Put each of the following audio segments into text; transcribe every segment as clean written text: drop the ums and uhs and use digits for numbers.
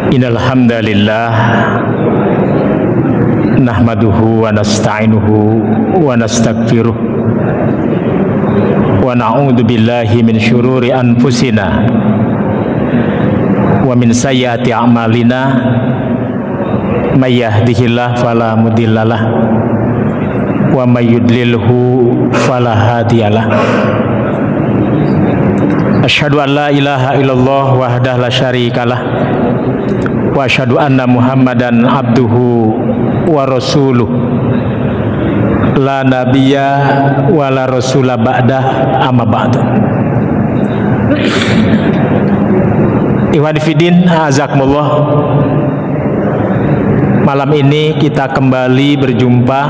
Innal hamdalillah nahmaduhu wa nasta'inuhu wa nastaghfiruh wa na'udzu billahi min syururi anfusina wa min sayyiati a'malina may yahdihillahu fala mudhillalah wa may yudlilhu fala hadiyalah. Asyhadu an la ilaha illallah wahdahu la syarikalah wa asyhadu anna Muhammadan abduhu wa rasuluh la nabiyya wa la rasula ba'dah amma ba'du. Ikhwan fillah, azakumullah. Malam ini kita kembali berjumpa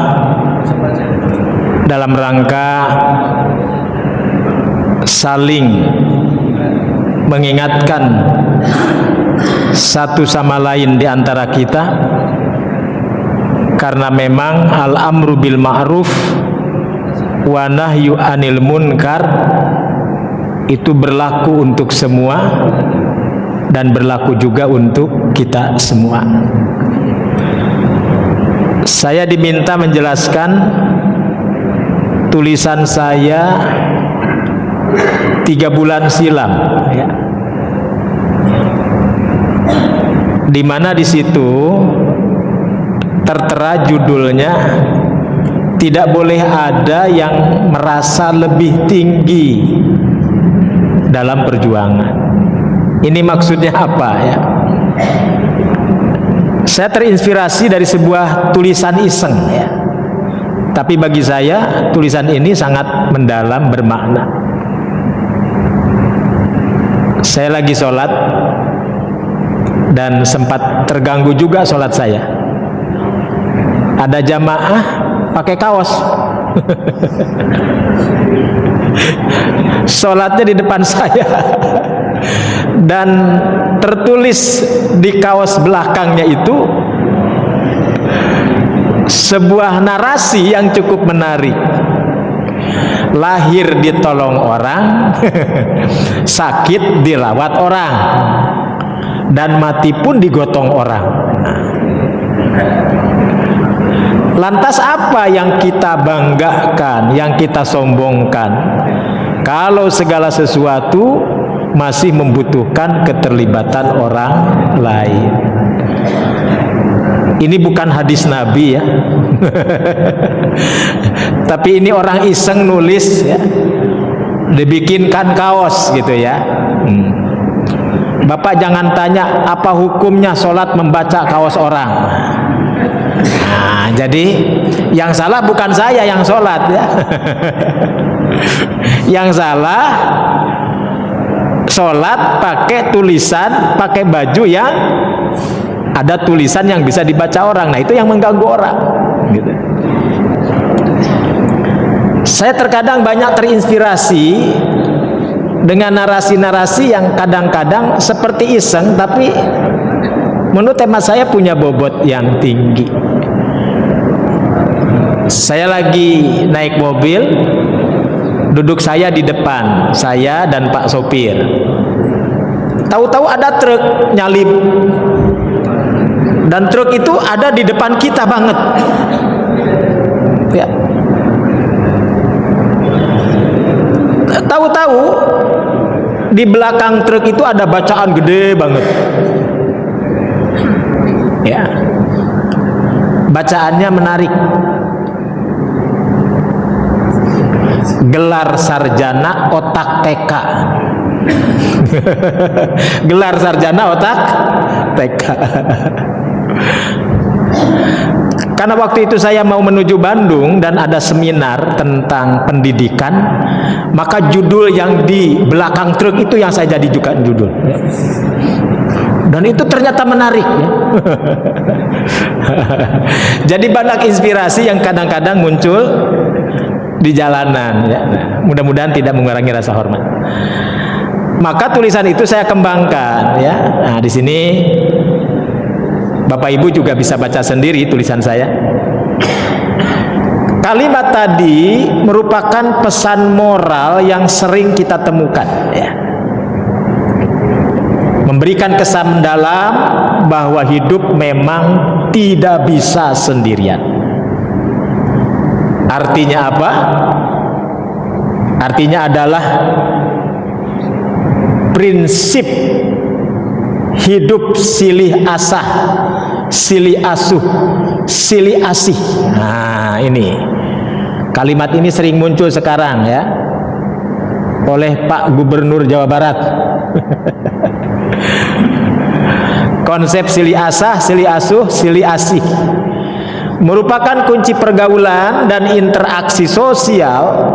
dalam rangka saling mengingatkan satu sama lain di antara kita, karena memang al-amru bil ma'ruf wa nahyu anil munkar itu berlaku untuk semua dan berlaku juga untuk kita semua. Saya diminta menjelaskan tulisan saya 3 bulan silam, ya. Di mana di situ tertera judulnya, tidak boleh ada yang merasa lebih tinggi dalam perjuangan. Ini maksudnya apa, ya? Saya terinspirasi dari sebuah tulisan iseng, ya. Tapi bagi saya tulisan ini sangat mendalam, bermakna. Saya lagi sholat dan sempat terganggu juga sholat saya. Ada jamaah pakai kaos. Sholatnya di depan saya. Dan tertulis di kaos belakangnya itu sebuah narasi yang cukup menarik. Lahir ditolong orang, sakit dirawat orang, dan mati pun digotong orang. Lantas apa yang kita banggakan, yang kita sombongkan, kalau segala sesuatu masih membutuhkan keterlibatan orang lain? Ini bukan hadis Nabi, ya. Tapi ini orang iseng nulis, ya. Dibikinkan kaos gitu, ya. Bapak jangan tanya apa hukumnya sholat membaca kaos orang. Nah, jadi yang salah bukan saya yang sholat, ya. Yang salah sholat pakai tulisan, pakai baju yang ada tulisan yang bisa dibaca orang. Nah, itu yang mengganggu orang, gitu. Saya terkadang banyak terinspirasi dengan narasi-narasi yang kadang-kadang seperti iseng, tapi menurut tema saya punya bobot yang tinggi. Saya lagi naik mobil, duduk saya di depan, saya dan Pak sopir. Tahu-tahu ada truk nyalip, dan truk itu ada di depan kita banget, ya. Tahu-tahu di belakang truk itu ada bacaan gede banget, ya. Bacaannya menarik. Gelar sarjana otak TK. Gelar sarjana otak TK. Karena waktu itu saya mau menuju Bandung dan ada seminar tentang pendidikan, maka judul yang di belakang truk itu yang saya jadikan judul. Dan itu ternyata menarik, ya. Jadi banyak inspirasi yang kadang-kadang muncul di jalanan, ya. Mudah-mudahan tidak mengurangi rasa hormat. Maka tulisan itu saya kembangkan, ya. Nah, di sini Bapak Ibu juga bisa baca sendiri tulisan saya. Kalimat tadi merupakan pesan moral yang sering kita temukan, ya. memberikan kesan mendalam bahwa hidup memang tidak bisa sendirian. Artinya apa? Artinya adalah prinsip hidup silih asah, silih asuh, silih asih. Nah, ini kalimat ini sering muncul sekarang ya oleh Pak Gubernur Jawa Barat. Konsep silih asah, silih asuh, silih asih merupakan kunci pergaulan dan interaksi sosial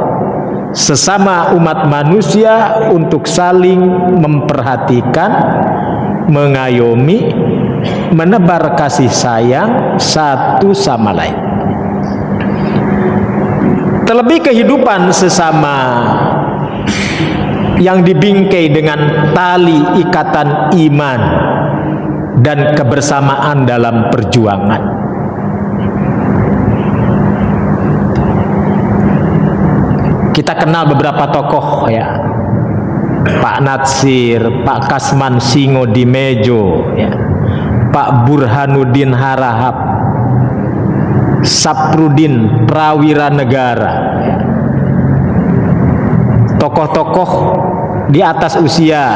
sesama umat manusia untuk saling memperhatikan, mengayomi, menebar kasih sayang satu sama lain. Terlebih kehidupan sesama yang dibingkai dengan tali ikatan iman dan kebersamaan dalam perjuangan. Kita kenal beberapa tokoh ya, Pak Natsir, Pak Kasman Singo Dimejo ya, Pak Burhanuddin Harahap, Saprudin Prawira Negara ya. Tokoh-tokoh di atas usia,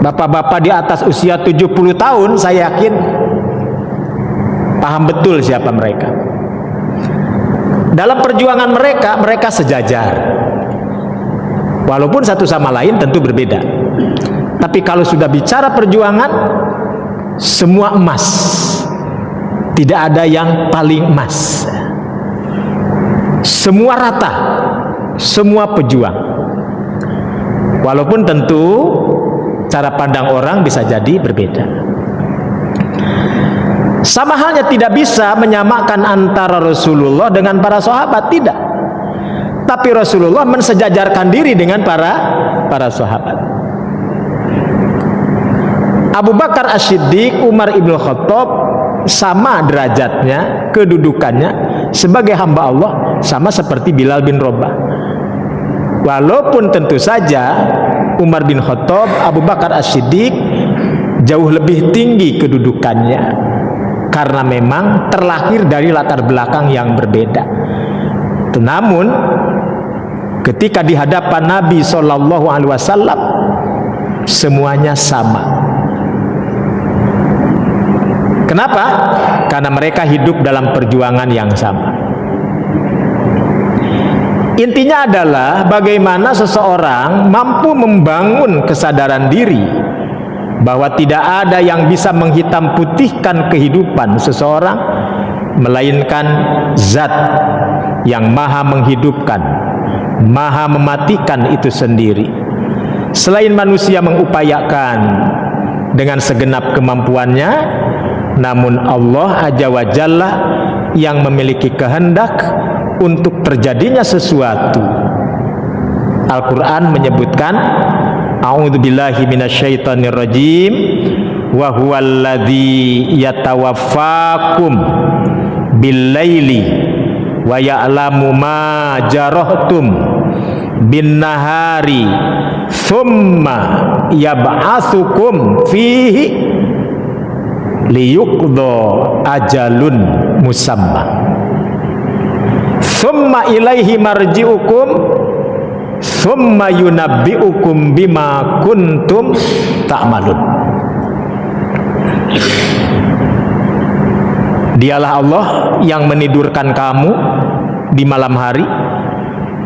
bapak-bapak di atas usia 70 tahun, saya yakin paham betul siapa mereka. Dalam perjuangan mereka, mereka sejajar. Walaupun satu sama lain tentu berbeda. Tapi kalau sudah bicara perjuangan, semua emas. Tidak ada yang paling emas. Semua rata, semua pejuang. Walaupun tentu cara pandang orang bisa jadi berbeda. Sama halnya tidak bisa menyamakan antara Rasulullah dengan para sahabat, tidak. Tapi Rasulullah mensejajarkan diri dengan para sahabat. Abu Bakar As-Siddiq, Umar Ibn Khattab sama derajatnya, kedudukannya sebagai hamba Allah, sama seperti Bilal bin Rabah. Walaupun tentu saja Umar bin Khattab, Abu Bakar As-Siddiq jauh lebih tinggi kedudukannya, karena memang terlahir dari latar belakang yang berbeda. Namun ketika di hadapan Nabi SAW semuanya sama. Kenapa? Karena mereka hidup dalam perjuangan yang sama. Intinya adalah bagaimana seseorang mampu membangun kesadaran diri bahwa tidak ada yang bisa menghitam putihkan kehidupan seseorang melainkan zat yang maha menghidupkan, maha mematikan itu sendiri. Selain manusia mengupayakan dengan segenap kemampuannya, namun Allah Azza wa Jalla yang memiliki kehendak untuk terjadinya sesuatu. Al-Quran menyebutkan, a'udzubillahi minasyaitonir rajim, wa huwallazi yatawaffakum bil-laili wa ya'lamu ma jarahtum bin-nahari thumma yab'atsukum fihi liyuqdha ajalun musamma thumma ilaihi marji'ukum thumma yunabbi'ukum bima kuntum ta'malun. Dialah Allah yang menidurkan kamu di malam hari.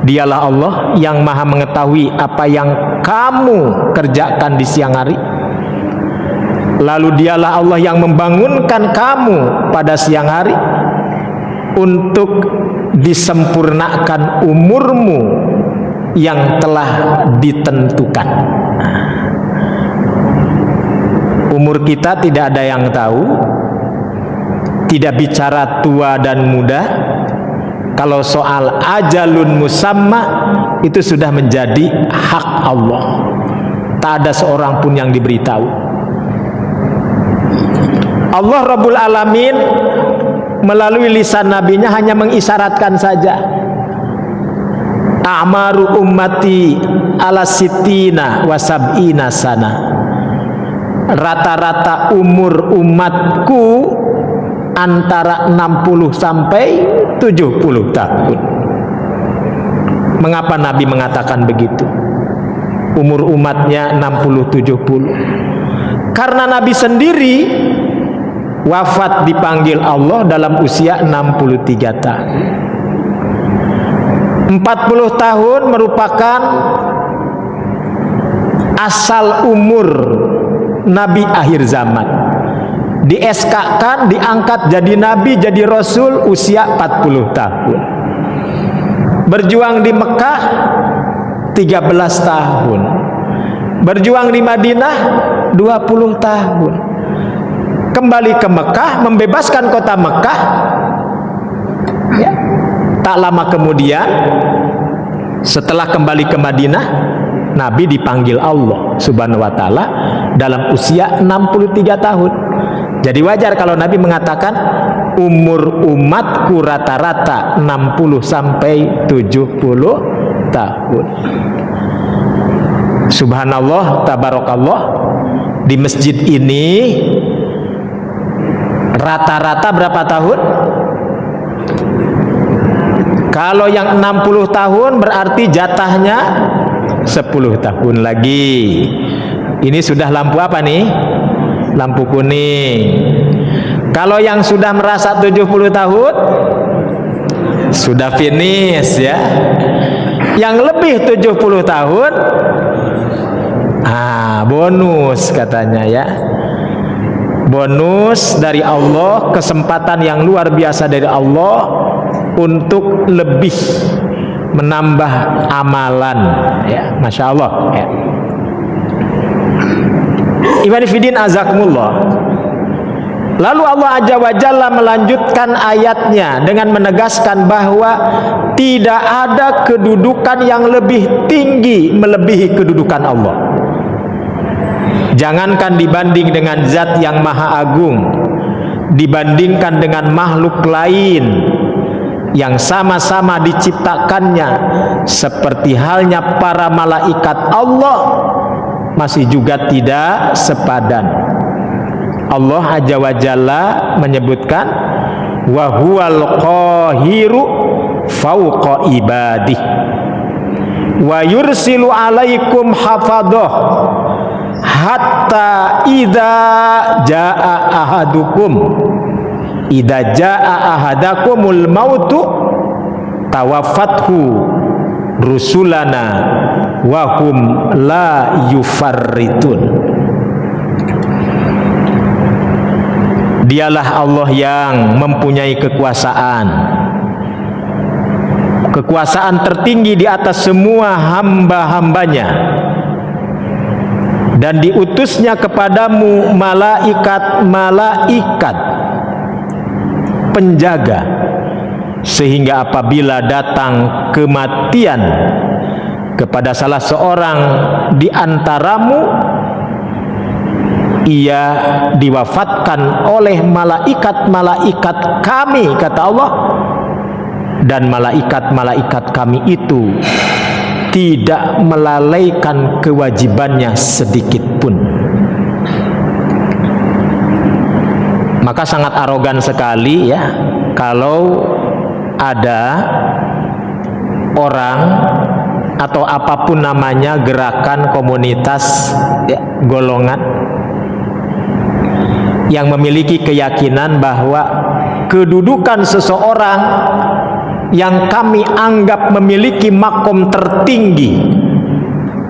Dialah Allah yang maha mengetahui apa yang kamu kerjakan di siang hari. Lalu dialah Allah yang membangunkan kamu pada siang hari untuk disempurnakan umurmu yang telah ditentukan. Umur kita tidak ada yang tahu, tidak bicara tua dan muda. Kalau soal ajalun musamma itu sudah menjadi hak Allah, tak ada seorang pun yang diberitahu. Allah Rabbul Alamin melalui lisan nabinya hanya mengisyaratkan saja. a'maru ummati ala sitina wa sab'ina sana. Rata-rata umur umatku antara 60 sampai 70 tahun. Mengapa Nabi mengatakan begitu? Umur umatnya 60-70. Karena Nabi sendiri wafat dipanggil Allah dalam usia 63 tahun. 40 tahun merupakan asal umur Nabi akhir zaman. Di SK-kan, diangkat jadi Nabi, jadi Rasul usia 40 tahun. Berjuang di Mekah 13 tahun. Berjuang di Madinah 20 tahun. Kembali ke Mekah, membebaskan kota Mekah. Ya. Tak lama kemudian, setelah kembali ke Madinah, Nabi dipanggil Allah Subhanahu wa ta'ala dalam usia 63 tahun. Jadi wajar kalau Nabi mengatakan umur umatku rata-rata 60 sampai 70 tahun. Subhanallah, tabarakallah, di masjid ini rata-rata berapa tahun? Kalau yang 60 tahun berarti jatahnya 10 tahun lagi. Ini sudah lampu apa nih? Lampu kuning. Kalau yang sudah merasa 70 tahun sudah finish ya. Yang lebih 70 tahun bonus katanya ya. Bonus dari Allah, kesempatan yang luar biasa dari Allah untuk lebih menambah amalan ya, Masya Allah ya. Ibn Fidin azakumullah. Lalu Allah Azza wa Jalla melanjutkan ayatnya dengan menegaskan bahwa tidak ada kedudukan yang lebih tinggi melebihi kedudukan Allah. Jangankan dibanding dengan zat yang maha agung, dibandingkan dengan makhluk lain yang sama-sama diciptakannya seperti halnya para malaikat Allah, masih juga tidak sepadan. Allah Azza wa Jalla menyebutkan wa huwal qahiru fawqa ibadih wa yursilu alaikum hafadhah hatta idza jaa ahadakumul mautu tawaffathu rusulana wa hum la yufarritun. Dialah Allah yang mempunyai kekuasaan tertinggi di atas semua hamba-hambanya, dan diutusnya kepadamu malaikat-malaikat penjaga, sehingga apabila datang kematian kepada salah seorang di antaramu, ia diwafatkan oleh malaikat-malaikat kami, kata Allah, dan malaikat-malaikat kami itu tidak melalaikan kewajibannya sedikit pun. Maka sangat arogan sekali ya kalau ada orang atau apapun namanya, gerakan, komunitas ya, golongan yang memiliki keyakinan bahwa kedudukan seseorang yang kami anggap memiliki makom tertinggi,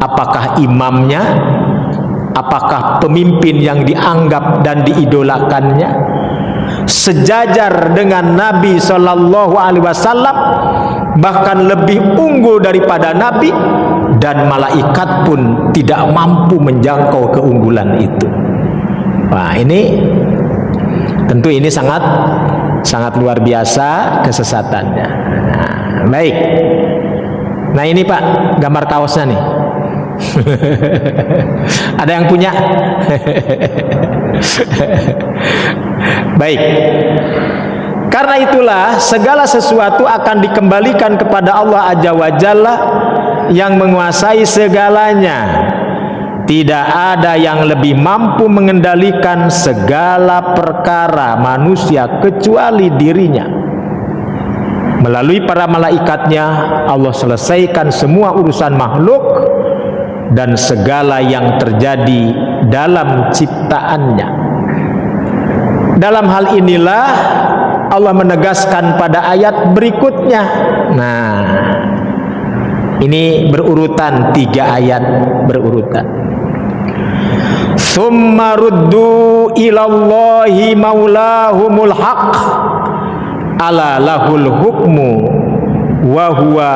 apakah imamnya, apakah pemimpin yang dianggap dan diidolakannya, sejajar dengan Nabi Shallallahu Alaihi Wasallam, bahkan lebih unggul daripada Nabi, dan malaikat pun tidak mampu menjangkau keunggulan itu. Wah, ini tentu ini sangat luar biasa kesesatannya. Nah, baik. Nah ini Pak, gambar kaosnya nih. Ada yang punya? Baik. Karena itulah segala sesuatu akan dikembalikan kepada Allah Azza wa Jalla yang menguasai segalanya. Tidak ada yang lebih mampu mengendalikan segala perkara manusia kecuali dirinya. Melalui para malaikatnya Allah selesaikan semua urusan makhluk dan segala yang terjadi dalam ciptaannya. Dalam hal inilah Allah menegaskan pada ayat berikutnya. Nah, ini berurutan, 3 ayat berurutan. Tsumma ruddu ilallahi maulahumul haq ala lahul hukmu wa huwa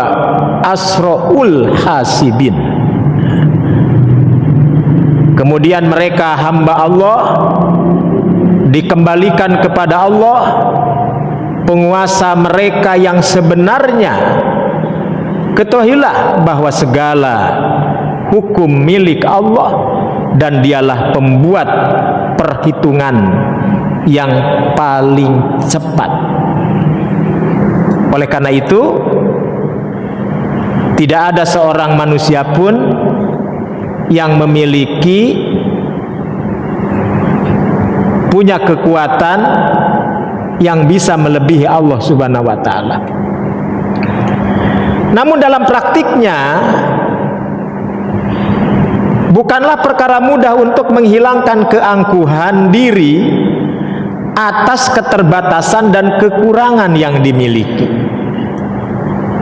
asraul hasibin. Kemudian mereka hamba Allah dikembalikan kepada Allah, penguasa mereka yang sebenarnya. Ketahuilah bahwa segala hukum milik Allah dan dialah pembuat perhitungan yang paling cepat. Oleh karena itu, tidak ada seorang manusia pun yang memiliki punya kekuatan yang bisa melebihi Allah Subhanahu wa taala. Namun dalam praktiknya bukanlah perkara mudah untuk menghilangkan keangkuhan diri atas keterbatasan dan kekurangan yang dimiliki.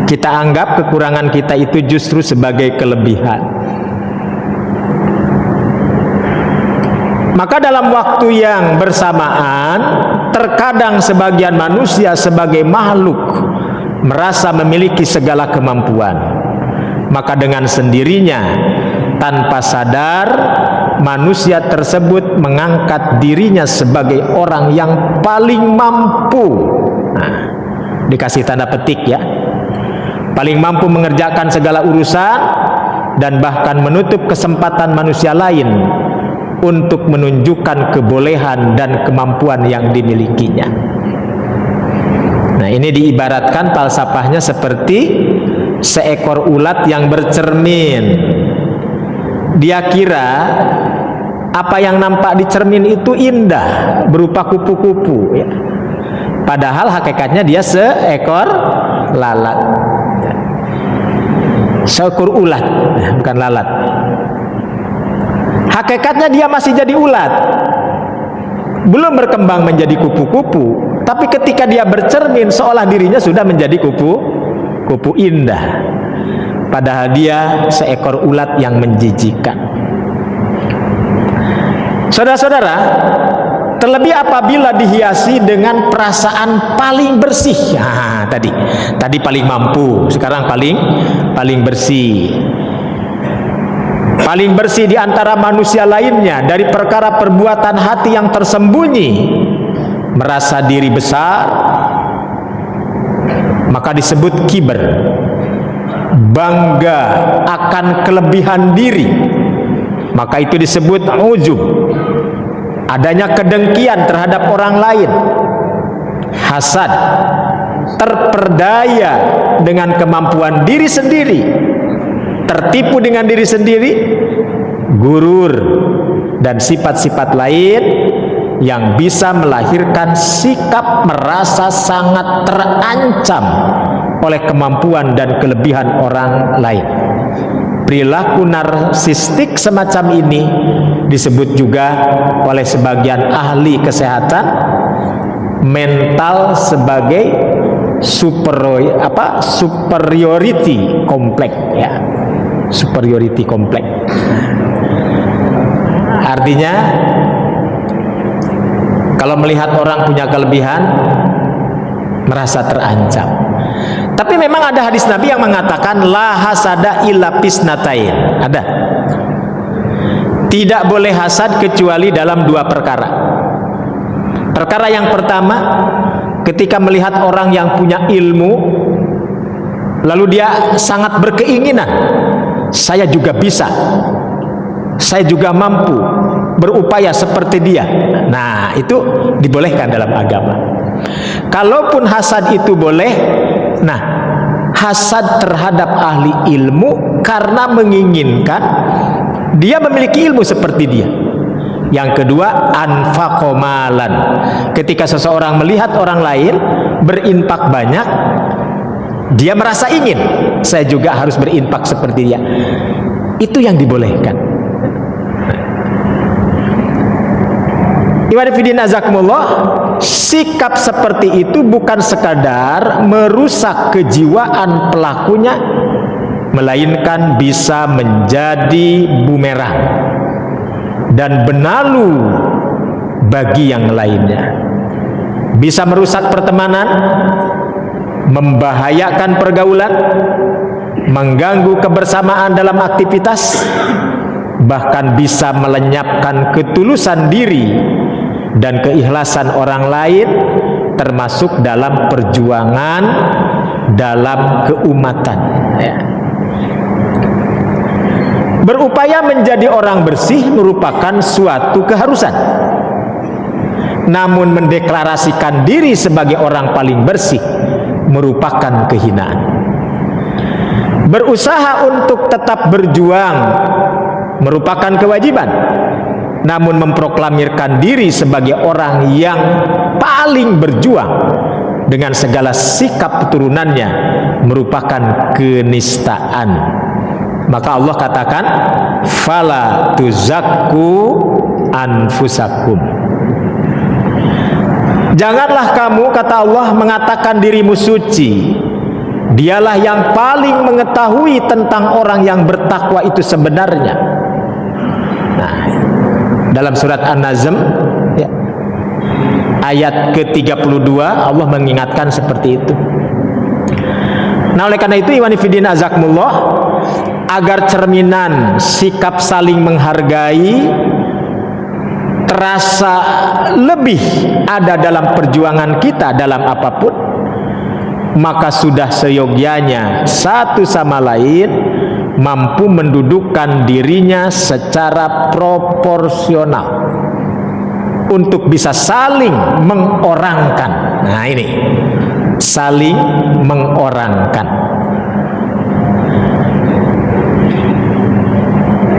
Kita anggap kekurangan kita itu justru sebagai kelebihan. Maka dalam waktu yang bersamaan, terkadang sebagian manusia sebagai makhluk merasa memiliki segala kemampuan. Maka dengan sendirinya, tanpa sadar, manusia tersebut mengangkat dirinya sebagai orang yang paling mampu. Nah, dikasih tanda petik ya. Paling mampu mengerjakan segala urusan dan bahkan menutup kesempatan manusia lain untuk menunjukkan kebolehan dan kemampuan yang dimilikinya. Nah, ini diibaratkan falsafahnya seperti seekor ulat yang bercermin. Dia kira apa yang nampak di cermin itu indah, berupa kupu-kupu ya. Padahal hakikatnya dia seekor lalat, seekor ulat, bukan lalat. Hakikatnya dia masih jadi ulat, belum berkembang menjadi kupu-kupu. Tapi ketika dia bercermin, seolah dirinya sudah menjadi kupu-kupu indah. Padahal dia seekor ulat yang menjijikkan. Saudara-saudara, terlebih apabila dihiasi dengan perasaan paling bersih. Nah, tadi paling mampu, sekarang paling bersih. Paling bersih di antara manusia lainnya dari perkara perbuatan hati yang tersembunyi, merasa diri besar, maka disebut kiber. Bangga akan kelebihan diri, maka itu disebut ujub. Adanya kedengkian terhadap orang lain, hasad, terperdaya dengan kemampuan diri sendiri, tertipu dengan diri sendiri, gurur, dan sifat-sifat lain yang bisa melahirkan sikap merasa sangat terancam oleh kemampuan dan kelebihan orang lain. Perilaku narsistik semacam ini disebut juga oleh sebagian ahli kesehatan mental sebagai superiority complex ya. Superiority complex. Artinya kalau melihat orang punya kelebihan merasa terancam. Tapi memang ada hadis Nabi yang mengatakan la hasada illa fisnatain. Ada. Tidak boleh hasad kecuali dalam 2 perkara. Perkara yang pertama, ketika melihat orang yang punya ilmu, lalu dia sangat berkeinginan, saya juga bisa, saya juga mampu berupaya seperti dia. Nah, itu dibolehkan dalam agama. Kalaupun hasad itu boleh, nah hasad terhadap ahli ilmu karena menginginkan dia memiliki ilmu seperti dia. Yang kedua, anfaqomalan. Ketika seseorang melihat orang lain berinfak banyak, dia merasa ingin, saya juga harus berinfak seperti dia. Itu yang dibolehkan. Iwan fillah azakumullah, sikap seperti itu bukan sekadar merusak kejiwaan pelakunya, melainkan bisa menjadi bumerang dan benalu bagi yang lainnya. Bisa merusak pertemanan, membahayakan pergaulan, mengganggu kebersamaan dalam aktivitas, bahkan bisa melenyapkan ketulusan diri dan keikhlasan orang lain, termasuk dalam perjuangan dalam keumatan. Berupaya menjadi orang bersih merupakan suatu keharusan. Namun mendeklarasikan diri sebagai orang paling bersih merupakan kehinaan. Berusaha untuk tetap berjuang merupakan kewajiban. Namun memproklamirkan diri sebagai orang yang paling berjuang dengan segala sikap keturunannya merupakan kenistaan. Maka Allah katakan, fala tuzakku anfusakum. Janganlah kamu, kata Allah, mengatakan dirimu suci. Dialah yang paling mengetahui tentang orang yang bertakwa itu sebenarnya. Nah, dalam surat An-Nazm ya, ayat ke-32 Allah mengingatkan seperti itu. Nah, oleh karena itu iwan fillah azakumullah, agar cerminan sikap saling menghargai terasa lebih ada dalam perjuangan kita dalam apapun, maka sudah seyogyanya satu sama lain mampu mendudukkan dirinya secara proporsional untuk bisa saling mengorangkan. Nah ini, saling mengorangkan.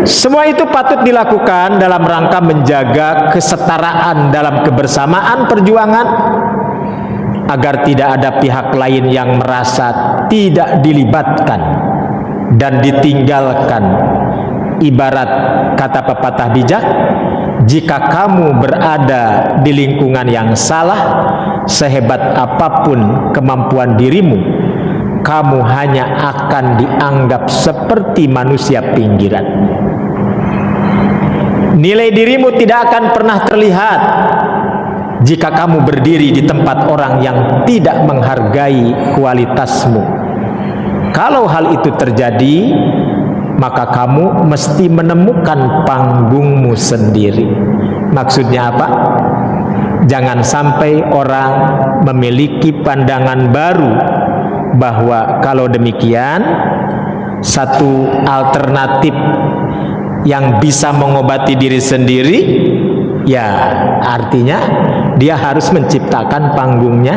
Semua itu patut dilakukan dalam rangka menjaga kesetaraan dalam kebersamaan perjuangan, agar tidak ada pihak lain yang merasa tidak dilibatkan dan ditinggalkan. Ibarat kata pepatah bijak, jika kamu berada di lingkungan yang salah, sehebat apapun kemampuan dirimu, kamu hanya akan dianggap seperti manusia pinggiran. Nilai dirimu tidak akan pernah terlihat jika kamu berdiri di tempat orang yang tidak menghargai kualitasmu. Kalau hal itu terjadi, maka kamu mesti menemukan panggungmu sendiri. Maksudnya apa? Jangan sampai orang memiliki pandangan baru bahwa kalau demikian, satu alternatif yang bisa mengobati diri sendiri, ya artinya dia harus menciptakan panggungnya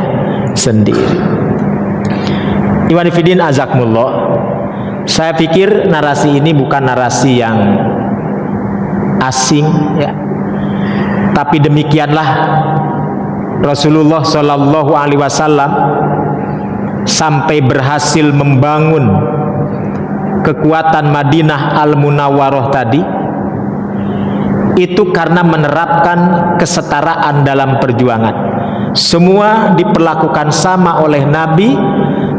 sendiri. Iwan fillah azakumullah, saya pikir narasi ini bukan narasi yang asing ya. Tapi demikianlah Rasulullah Shallallahu Alaihi Wasallam sampai berhasil membangun kekuatan Madinah Al-Munawwarah tadi, itu karena menerapkan kesetaraan dalam perjuangan. Semua diperlakukan sama oleh Nabi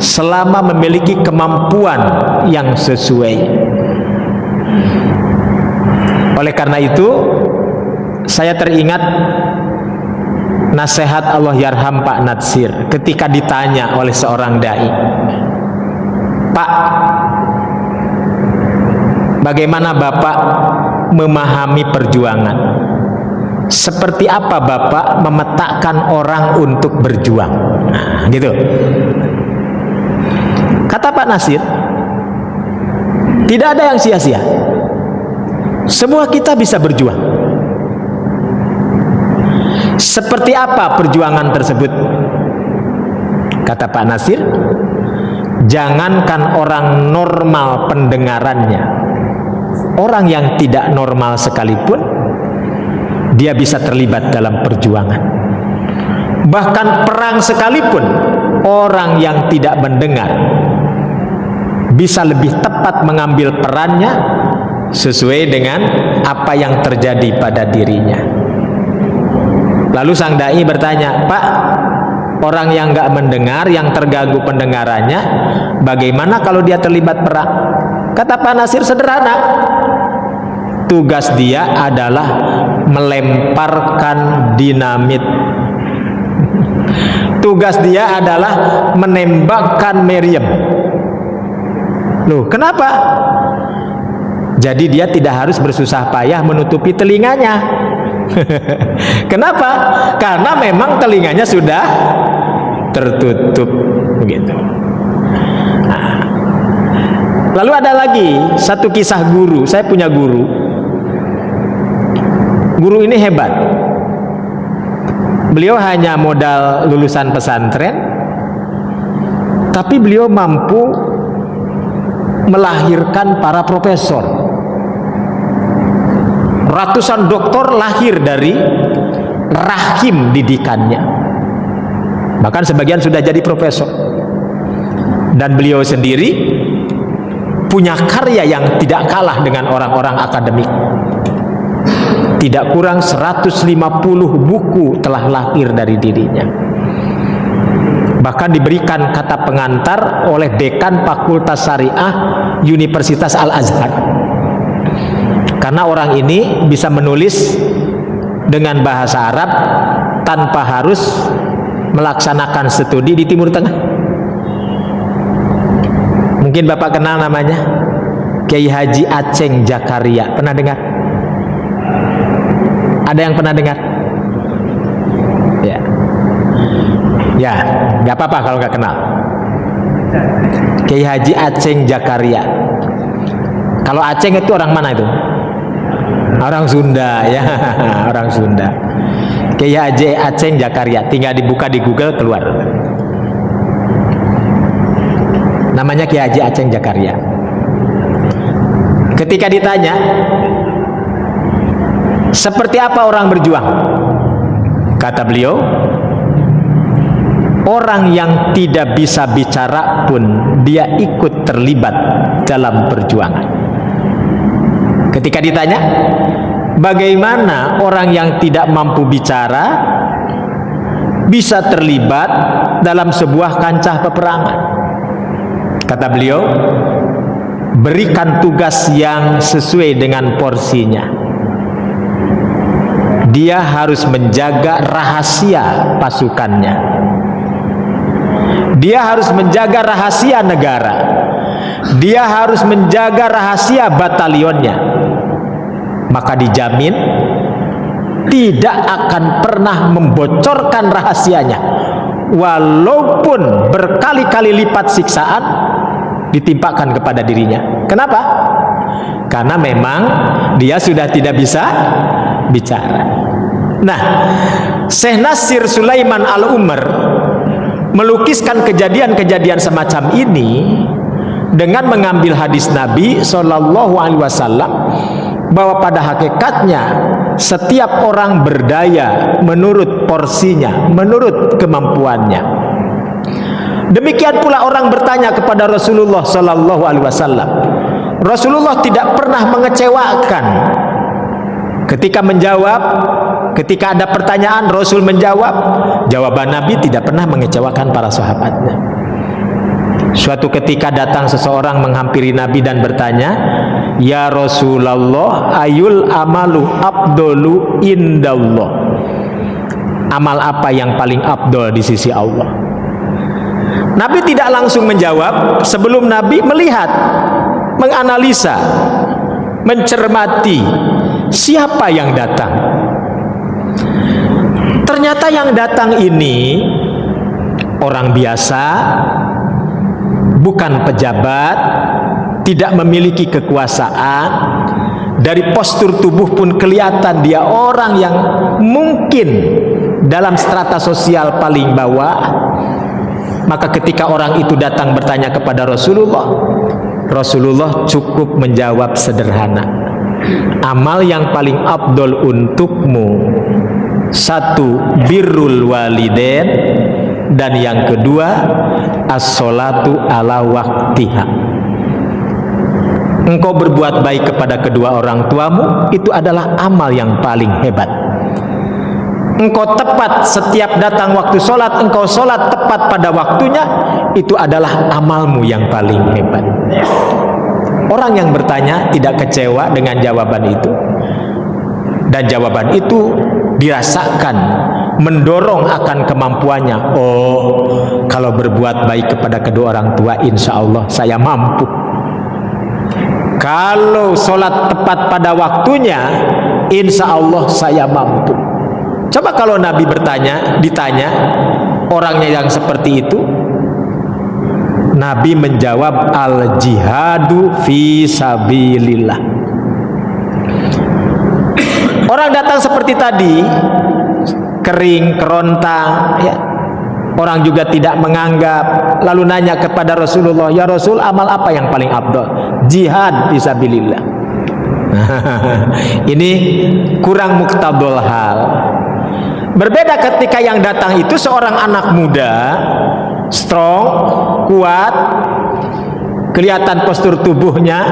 selama memiliki kemampuan yang sesuai. Oleh karena itu, saya teringat nasihat Allah yarham Pak Natsir ketika ditanya oleh seorang dai, Pak, bagaimana Bapak memahami perjuangan? Seperti apa Bapak memetakan orang untuk berjuang? Nah, gitu. Kata Pak Nasir, tidak ada yang sia-sia. Semua kita bisa berjuang. Seperti apa perjuangan tersebut? Kata Pak Nasir, jangankan orang normal pendengarannya, orang yang tidak normal sekalipun dia bisa terlibat dalam perjuangan. Bahkan perang sekalipun, orang yang tidak mendengar bisa lebih tepat mengambil perannya sesuai dengan apa yang terjadi pada dirinya. Lalu sang dai bertanya, Pak, orang yang nggak mendengar, yang terganggu pendengarannya, bagaimana kalau dia terlibat perang? Kata Pak Nasir, sederhana. Tugas dia adalah melemparkan dinamit. Tugas dia adalah menembakkan meriam. Loh, kenapa? Jadi dia tidak harus bersusah payah menutupi telinganya. Kenapa? Karena memang telinganya sudah tertutup, begitu. Nah, lalu ada lagi satu kisah guru. Saya punya guru. Guru ini hebat. Beliau hanya modal lulusan pesantren, tapi beliau mampu melahirkan para profesor. Ratusan doktor lahir dari rahim didikannya. Bahkan sebagian sudah jadi profesor. Dan beliau sendiri punya karya yang tidak kalah dengan orang-orang akademik. Tidak kurang 150 buku telah lahir dari dirinya. Bahkan diberikan kata pengantar oleh dekan Fakultas Syariah Universitas Al-Azhar. Karena orang ini bisa menulis dengan bahasa Arab tanpa harus melaksanakan studi di Timur Tengah. Mungkin Bapak kenal namanya, Kiai Haji Aceng Jakaria. Pernah dengar? Ada yang pernah dengar? Ya, ya, nggak apa-apa kalau nggak kenal. Kiai Haji Aceng Jakaria. Kalau Aceng itu orang mana itu? Orang Sunda, ya, orang Sunda. Kiai Haji Aceng Jakaria. Tinggal dibuka di Google, keluar. Namanya Kiai Haji Aceng Jakaria. Ketika ditanya, seperti apa orang berjuang? Kata beliau, orang yang tidak bisa bicara pun dia ikut terlibat dalam perjuangan. Ketika ditanya, bagaimana orang yang tidak mampu bicara bisa terlibat dalam sebuah kancah peperangan? Kata beliau, berikan tugas yang sesuai dengan porsinya. Dia harus menjaga rahasia pasukannya. Dia harus menjaga rahasia negara. Dia harus menjaga rahasia batalionnya. Maka dijamin tidak akan pernah membocorkan rahasianya, walaupun berkali-kali lipat siksaan ditimpakan kepada dirinya. Kenapa? Karena memang dia sudah tidak bisa bicara. Nah, Syekh Nasir Sulaiman Al-Umar melukiskan kejadian-kejadian semacam ini dengan mengambil hadis Nabi Shallallahu Alaihi Wasallam bahwa pada hakikatnya setiap orang berdaya menurut porsinya, menurut kemampuannya. Demikian pula orang bertanya kepada Rasulullah Shallallahu Alaihi Wasallam. Rasulullah tidak pernah mengecewakan ketika menjawab. Ketika ada pertanyaan, Rasul menjawab. Jawaban Nabi tidak pernah mengecewakan para sahabatnya. Suatu ketika datang seseorang menghampiri Nabi dan bertanya, ya Rasulullah, ayul amalu afdalu indallah. Amal apa yang paling afdal di sisi Allah? Nabi tidak langsung menjawab sebelum Nabi melihat, menganalisa, mencermati siapa yang datang. Ternyata yang datang ini orang biasa, bukan pejabat, tidak memiliki kekuasaan. Dari postur tubuh pun kelihatan dia orang yang mungkin dalam strata sosial paling bawah. Maka ketika orang itu datang bertanya kepada Rasulullah, Rasulullah cukup menjawab sederhana, amal yang paling afdol untukmu, satu, birrul walidain, dan yang kedua, as-sholatu ala waktiha. Engkau berbuat baik kepada kedua orang tuamu, itu adalah amal yang paling hebat. Engkau tepat setiap datang waktu sholat, engkau sholat tepat pada waktunya, itu adalah amalmu yang paling hebat. Orang yang bertanya tidak kecewa dengan jawaban itu, dan jawaban itu dirasakan mendorong akan kemampuannya. Oh, kalau berbuat baik kepada kedua orang tua, insya Allah saya mampu. Kalau sholat tepat pada waktunya, insya Allah saya mampu. Coba kalau Nabi ditanya orangnya yang seperti itu, Nabi menjawab, al jihadu fi sabilillah. Orang datang seperti tadi, kering, kerontang, ya. Orang juga tidak menganggap, lalu nanya kepada Rasulullah, ya Rasul, amal apa yang paling afdal? Jihad fi sabilillah. Ini kurang muktadul hal. Berbeda ketika yang datang itu seorang anak muda, strong, kuat, kelihatan postur tubuhnya,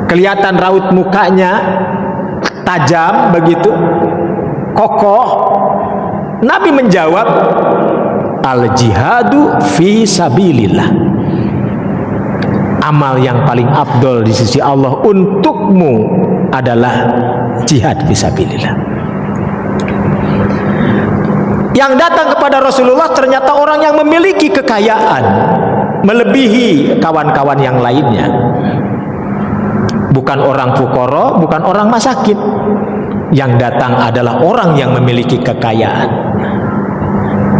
kelihatan raut mukanya tajam begitu, kokoh. Nabi menjawab, al jihadu fi sabilillah. Amal yang paling afdol di sisi Allah untukmu adalah jihad fi sabilillah. Yang datang kepada Rasulullah ternyata orang yang memiliki kekayaan melebihi kawan-kawan yang lainnya. Bukan orang fukara, bukan orang masakin. Yang datang adalah orang yang memiliki kekayaan.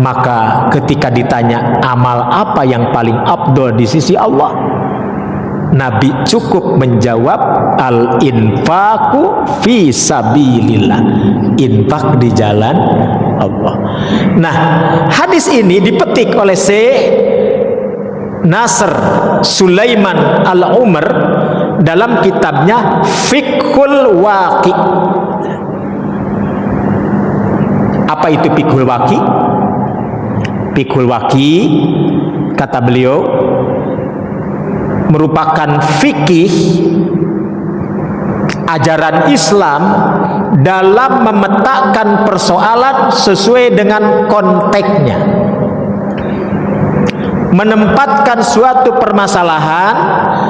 Maka ketika ditanya amal apa yang paling afdol di sisi Allah, Nabi cukup menjawab, al-infaqu fi sabilillah. Infak di jalan Allah. Nah, hadis ini dipetik oleh Syekh Nasr Sulaiman Al-Umar dalam kitabnya Fiqhul Waqi. Apa itu Fiqhul Waqi? Fiqhul Waqi, kata beliau, merupakan fikih ajaran Islam dalam memetakan persoalan sesuai dengan konteksnya, menempatkan suatu permasalahan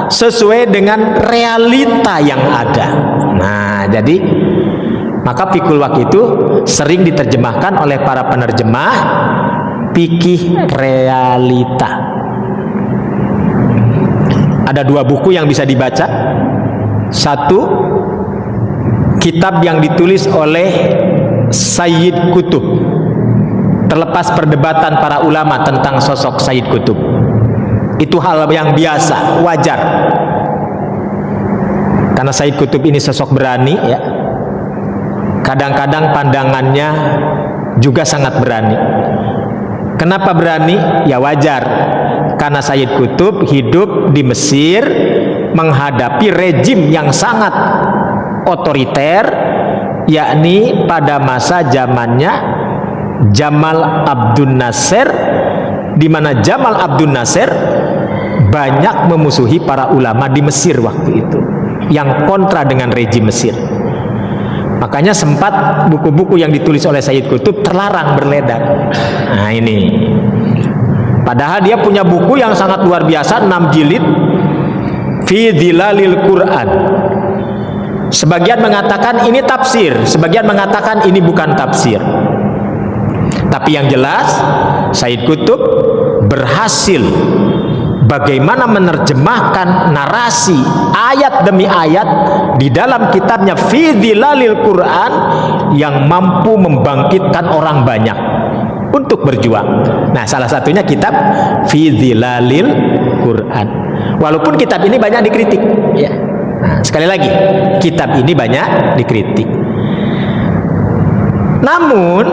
sesuai dengan realita yang ada. Nah, jadi maka fikih waqi itu sering diterjemahkan oleh para penerjemah fikih realita. Ada dua buku yang bisa dibaca. Satu, kitab yang ditulis oleh Sayyid Qutb. Terlepas perdebatan para ulama tentang sosok Sayyid Qutb, itu hal yang biasa, wajar. Karena Sayyid Qutb ini sosok berani, ya. Kadang-kadang pandangannya juga sangat berani. Kenapa berani? Ya wajar. Karena Sayyid Qutb hidup di Mesir menghadapi rejim yang sangat otoriter, yakni pada masa zamannya Jamal Abdul Nasir, di mana Jamal Abdul Nasir banyak memusuhi para ulama di Mesir waktu itu, yang kontra dengan rejim Mesir. Makanya sempat buku-buku yang ditulis oleh Sayyid Qutb terlarang beredar. Nah ini, padahal dia punya buku yang sangat luar biasa, 6 jilid, Fi Dhilalil Quran. Sebagian mengatakan ini tafsir, sebagian mengatakan ini bukan tafsir. Tapi yang jelas Sayyid Qutb berhasil bagaimana menerjemahkan narasi ayat demi ayat di dalam kitabnya Fi Dhilalil Quran yang mampu membangkitkan orang banyak untuk berjuang. Nah, salah satunya kitab Fi Dhilalil Quran. Walaupun kitab ini banyak dikritik, ya. Nah, sekali lagi, kitab ini banyak dikritik. Namun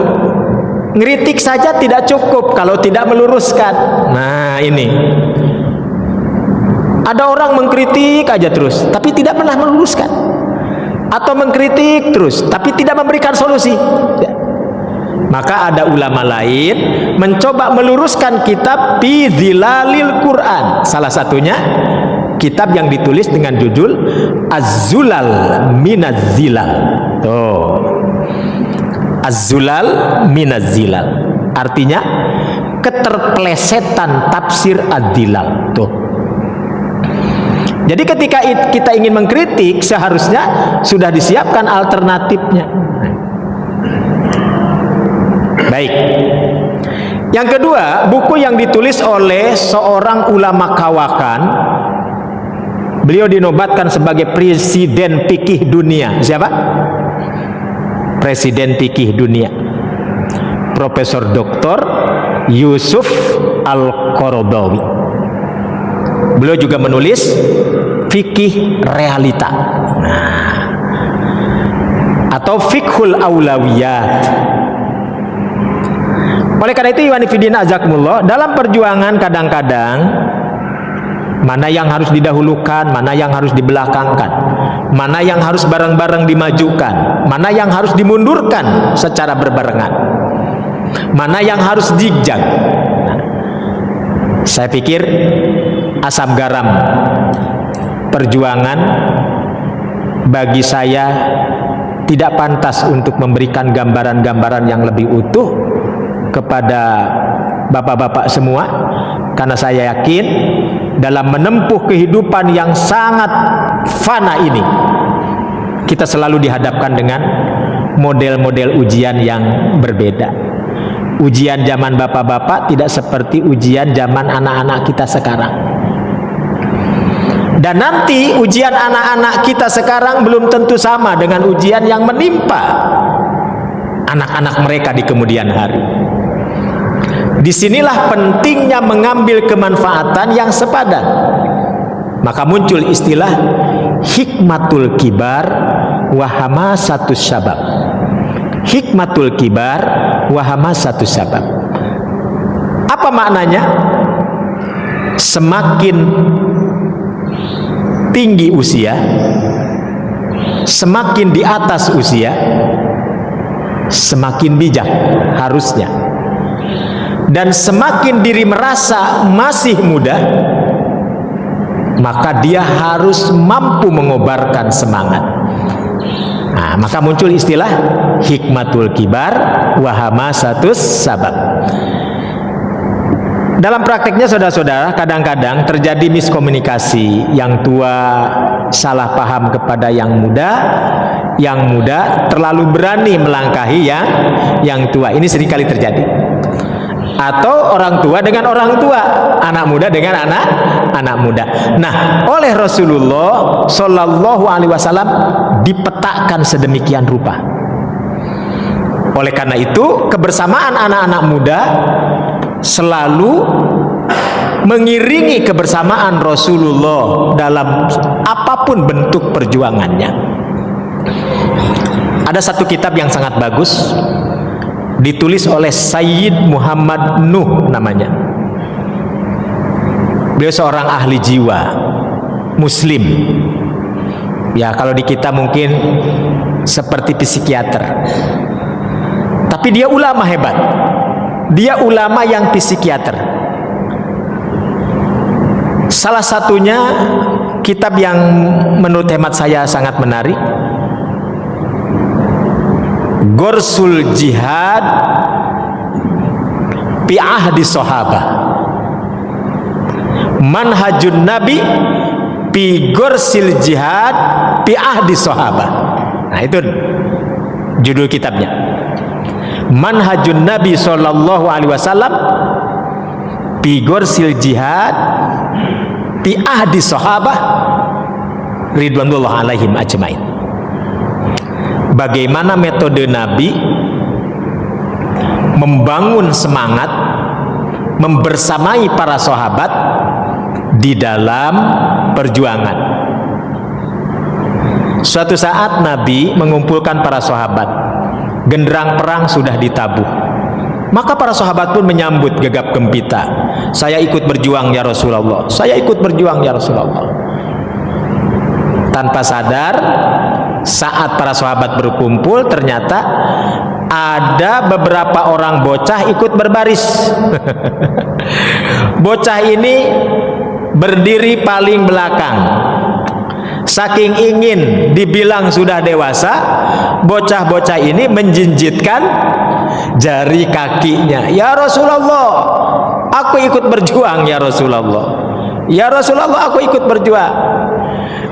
Ngeritik saja tidak cukup kalau tidak meluruskan. Nah ini, ada orang mengkritik aja terus tapi tidak pernah meluruskan, atau mengkritik terus tapi tidak memberikan solusi. Maka ada ulama lain mencoba meluruskan kitab Fi Zilalil Quran. Salah satunya kitab yang ditulis dengan judul Az-Zulal Minaz Zilal. Tuh, Az-Zulal Minaz Zilal, artinya keterpelesetan tafsir ad-dilal. Tuh. Jadi ketika kita ingin mengkritik, seharusnya sudah disiapkan alternatifnya. Baik. Yang kedua, buku yang ditulis oleh seorang ulama kawakan. Beliau dinobatkan sebagai presiden fikih dunia. Siapa? Presiden fikih dunia, Profesor Dr. Yusuf Al-Qaradawi. Beliau juga menulis fikih realita, atau fikhul aulawiyat. Oleh karena itu, ikhwani fillah azakumullah, dalam perjuangan kadang-kadang mana yang harus didahulukan, mana yang harus dibelakangkan, mana yang harus bareng-bareng dimajukan, mana yang harus dimundurkan secara berbarengan, mana yang harus zigzag. Saya pikir asam garam perjuangan bagi saya tidak pantas untuk memberikan gambaran-gambaran yang lebih utuh kepada bapak-bapak semua, karena saya yakin dalam menempuh kehidupan yang sangat fana ini, kita selalu dihadapkan dengan model-model ujian yang berbeda. Ujian zaman bapak-bapak tidak seperti ujian zaman anak-anak kita sekarang. Dan nanti ujian anak-anak kita sekarang belum tentu sama dengan ujian yang menimpa anak-anak mereka di kemudian hari. Disinilah pentingnya mengambil kemanfaatan yang sepadan. Maka muncul istilah hikmatul kibar wa hamasatus syabab. Hikmatul kibar wa hamasatus syabab. Apa maknanya? Semakin tinggi usia, semakin di atas usia, semakin bijak harusnya. Dan semakin diri merasa masih muda, maka dia harus mampu mengobarkan semangat. Nah, maka muncul istilah hikmatul kibar wa hamasatus sabab. Dalam prakteknya saudara-saudara, kadang-kadang terjadi miskomunikasi. Yang tua salah paham kepada yang muda terlalu berani melangkahi yang tua. Ini seringkali terjadi. Atau orang tua dengan orang tua, anak muda dengan anak muda. Nah, oleh Rasulullah Shallallahu Alaihi Wasallam dipetakan sedemikian rupa. Oleh karena itu, kebersamaan anak-anak muda selalu mengiringi kebersamaan Rasulullah dalam apapun bentuk perjuangannya. Ada satu kitab yang sangat bagus, ditulis oleh Sayyid Muhammad Nuh namanya. Beliau seorang ahli jiwa muslim. Ya, kalau di kita mungkin seperti psikiater. Tapi dia ulama hebat. Dia ulama yang psikiater. Salah satunya kitab yang menurut hemat saya sangat menarik, Gorsul Jihad Fi Ahdi Sahabah, Manhajun Nabi Fi Gorsil Jihad Fi Ahdi Sahabah. Nah, itu judul kitabnya. Manhajun Nabi Sallallahu Alaihi Wasallam Fi Gorsil Jihad Fi Ahdi Sahabah ridwanullah alaihim ajmain. Bagaimana metode Nabi membangun semangat membersamai para sahabat di dalam perjuangan. Suatu saat Nabi mengumpulkan para sahabat, genderang perang sudah ditabuh, Maka para sahabat pun menyambut gegap gempita. Saya ikut berjuang ya Rasulullah. Saya ikut berjuang ya Rasulullah. Tanpa sadar, saat para sahabat berkumpul, ternyata ada beberapa orang bocah ikut berbaris. Bocah ini berdiri paling belakang. Saking ingin dibilang sudah dewasa, bocah-bocah ini menjinjitkan jari kakinya. Ya Rasulullah, aku ikut berjuang ya Rasulullah. Ya Rasulullah, aku ikut berjuang.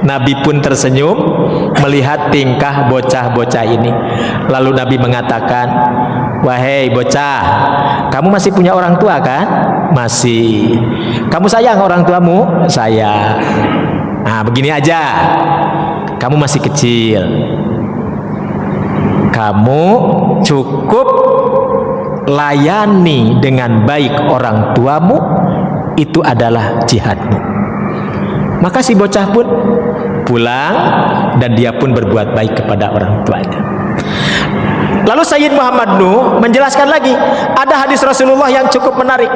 Nabi pun tersenyum melihat tingkah bocah-bocah ini. Lalu Nabi mengatakan, wahai bocah, kamu masih punya orang tua kan? Masih. Kamu sayang orang tuamu? Sayang. Nah, begini aja, kamu masih kecil, kamu cukup layani dengan baik orang tuamu, itu adalah jihadmu. Maka si bocah pun pulang dan dia pun berbuat baik kepada orang tuanya. Lalu Sayyid Muhammad Nuh menjelaskan lagi, ada hadis Rasulullah yang cukup menarik.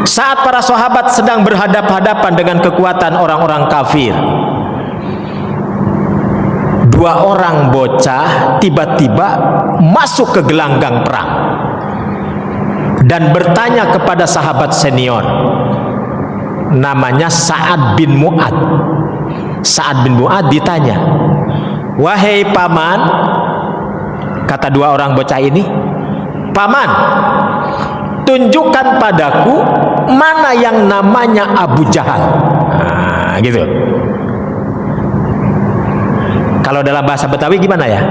Saat para sahabat sedang berhadap-hadapan dengan kekuatan orang-orang kafir, dua orang bocah tiba-tiba masuk ke gelanggang perang dan bertanya kepada sahabat senior, namanya Sa'ad bin Mu'ad. Sa'ad bin Mu'ad ditanya, wahai paman, kata dua orang bocah ini, paman, tunjukkan padaku mana yang namanya Abu Jahal. Nah, gitu. Kalau dalam bahasa Betawi gimana ya?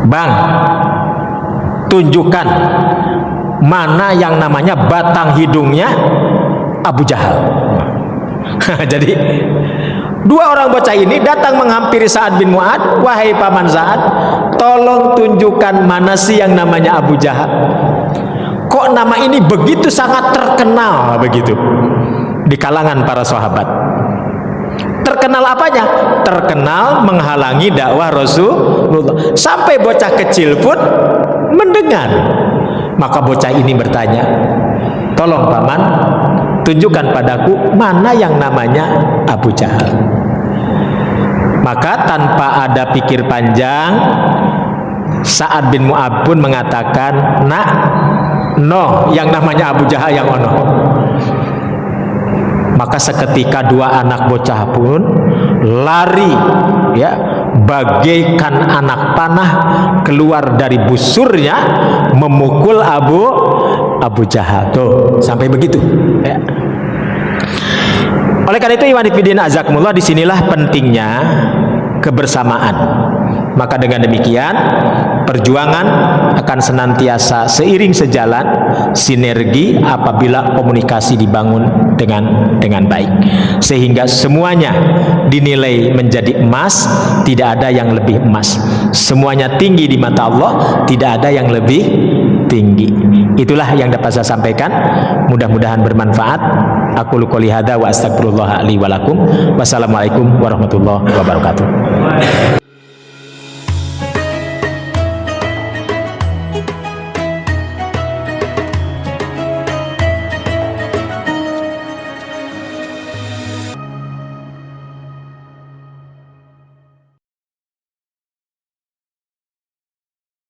Bang, tunjukkan mana yang namanya batang hidungnya Abu Jahal. Jadi dua orang bocah ini datang menghampiri Sa'ad bin Mu'ad, wahai paman Sa'ad, tolong tunjukkan mana sih yang namanya Abu Jahal. Kok nama ini begitu sangat terkenal begitu di kalangan para sahabat? Terkenal apanya? Terkenal menghalangi dakwah Rasulullah. Sampai bocah kecil pun mendengar. Maka bocah ini bertanya, tolong paman, tunjukkan padaku mana yang namanya Abu Jahal. Maka tanpa ada pikir panjang, Sa'ad bin Mu'ad pun mengatakan, nak, no, yang namanya Abu Jahal yang ono. Maka seketika dua anak bocah pun lari, ya, bagaikan anak panah keluar dari busurnya memukul Abu Jahal. Tuh, sampai begitu, ya. Oleh karena itu, iwan fillah azakumullah, disinilah pentingnya kebersamaan. Maka dengan demikian perjuangan akan senantiasa seiring sejalan, sinergi apabila komunikasi dibangun dengan baik, sehingga semuanya dinilai menjadi emas. Tidak ada yang lebih emas. Semuanya tinggi di mata Allah, tidak ada yang lebih tinggi. Itulah yang dapat saya sampaikan, mudah-mudahan bermanfaat. Aku qouli hadza wa astagfirullah li wa lakum. Wassalamualaikum warahmatullahi wabarakatuh.